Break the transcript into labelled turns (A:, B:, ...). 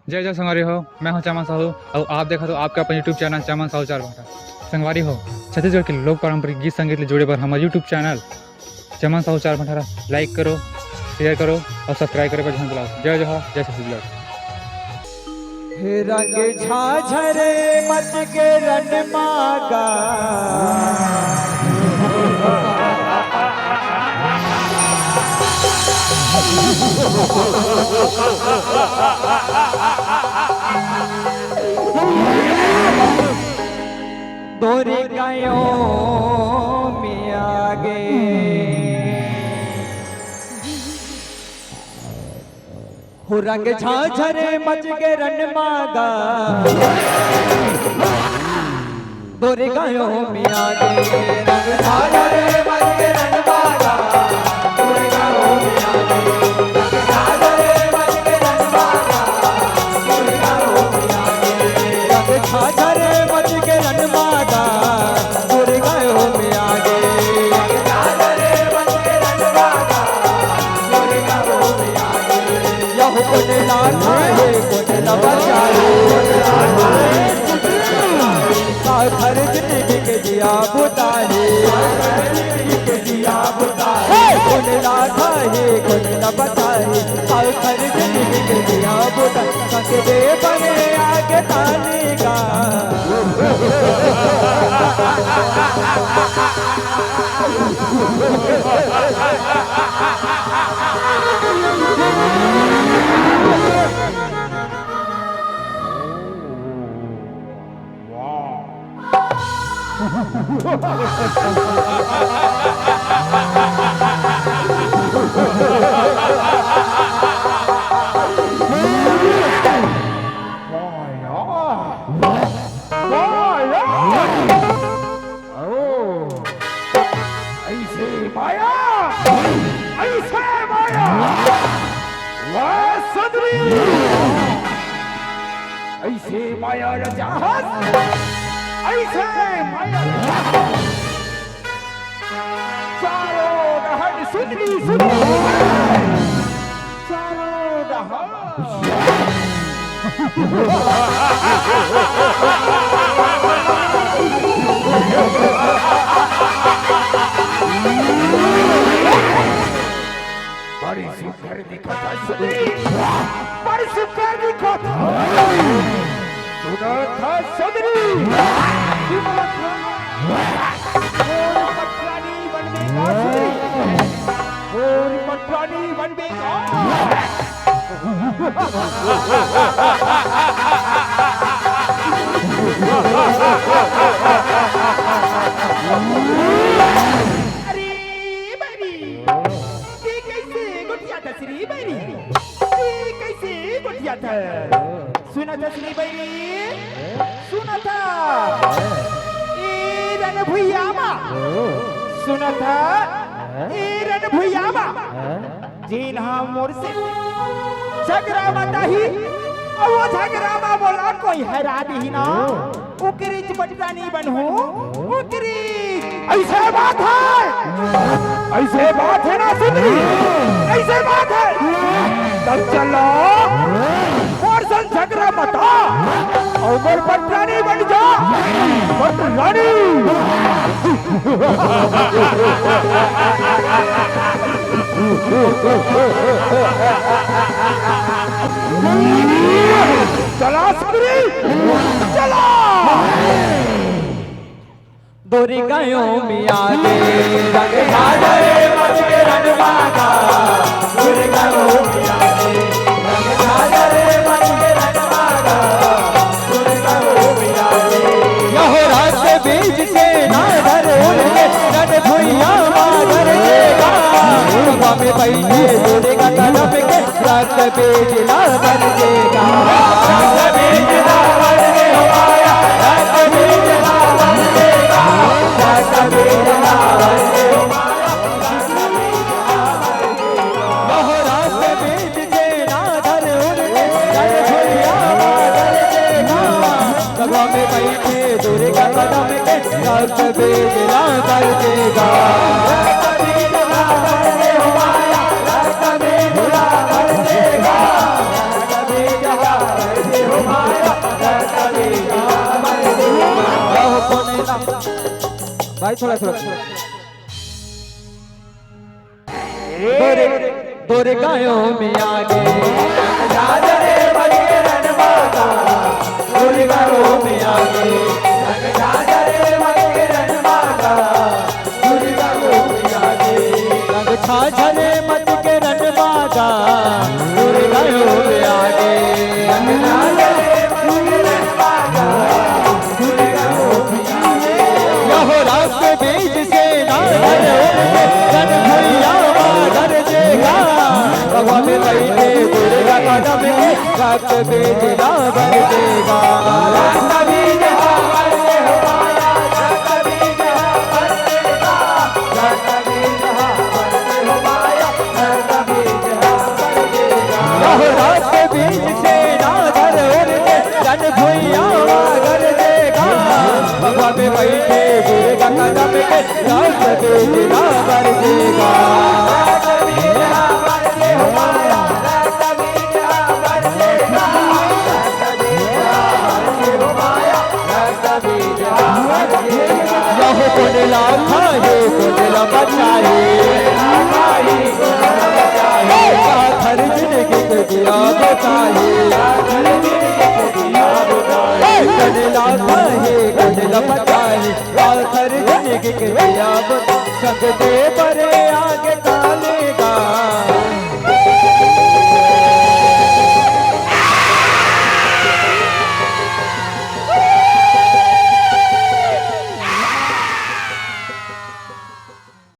A: जय जय संगवारी हो, मैं हूं चमन साहू और आप देखा तो आपका अपन यूट्यूब चैनल चमन साहू चार भाटा। संगवारी हो, छत्तीसगढ़ के लोक पारंपरिक गीत संगीत ले जुड़े पर हमारे यूट्यूब चैनल चमन साहू चार भाटा लाइक करो, शेयर करो और सब्सक्राइब करे पर ध्यान बुलाओ। जय जय हो, जय छत्तीसगढ़।
B: रंग झाझरे मच के रण मागा दोरे गायों में आगे हो रंग झाझरे मच के रण मागा दोरे गायों में आगे रंग झाझरे मच के रण मागा दोरे गायों में आगे रंग झाझरे मच के रण मागा दोरे गायों में आगे रंग झाझरे मच के रण मागा दोरे गायों में आगे रंग झाझरे मच के रण मागा दोरे गायों में आगे यह कुछ लाना है कुछ न बचाए घर जिंदगी के दिया बुताहे कुछ लाना है कुछ न बचाए घर जिंदगी के दिया बुताहे दे बने आगे ताने का
C: ऐसे माया रजाहत ऐसे माया चारों दहर सुंदरी सुंदरी चारों दहर बड़ी सुंदर दिखता सुंदरी बड़ी सुंदर दिखता सुना था सुंदरी सुना था और पटरानी बनने का और पटरानी बनने का अरे बड़ी ये कैसे गुटिया था श्री बड़ी ये कैसे गुटिया था सुना था श्री बड़ी सुना था ए रण भुइयामा सुना था ए रण भुइयामा जीन हाँ मोर से झगड़ा मता ही और वो झगड़ा मा बोला कोई हरा दी ना उकरी पटरानी बनूं उकरी ऐसे बात है ना सुनी ऐसे बात है तब चलो और सन झगड़ा मता और पटरानी बन जा पटरानी चला सुंदरी चला
B: दोरे गायों में आगे रंग झाझरे मच के रण मागा दोरे गायों में आगे रंग झाझरे मच के रण मागा दोरे गायों में आगे यह रात बीज से ना धर उड़े रण भुइया मागर देगा सभा में बैठे दोरे का कदम के रात बीज ना धर देगा रात बीज ना धर दे हमारा रात बीज ना धर देगा रात बीज ना धर दे हमारा रात बीज से ना धर उड़े रण भुइया मागर देगा सभा में बैठे दोरे का कदम के रात बीज ना धर देगा रात बीज ना धर दे हमारा रात बीज ना धर देगा रात बीज ना धर भाई थोड़ा थोड़ा बोरे बोरे गायों में आगे रंग रे बन के रणबागा बोरे गायों में आगे रंग रे बन के रणबागा बोरे गायों में आगे रंग छाछरे मत के रणबागा बोरे गायों में आगे रंग रे बन के रणबागा बोरे गायों में आगे यहो रात बीच से ना रण भैया घर देगा बाबा में बैठे दुर्गा कदम के रात बीच ना भर देगा रात बीच भर दे हो माया रात बीच भर देगा रात बीच भर दे हो माया रात बीच भर देगा यहो रात बीच से ना घर उनके रण भैया घर देगा बाबा में बैठे दुर्गा कदम के रात बीच ना भर देगा रात बीच भर दे हो माया रात बीच भर देगा रात बीच भर दे हो माया रात बीच भर देगा यह कोडला खाए कोडला बचाए खाए कोडला बचाए हर जिंदगी के दिया बताए हर जिंदगी के दिया बताए कोडला खाए कोडला बचाए हर जिंदगी के दिया बताए संग दे परे आगे का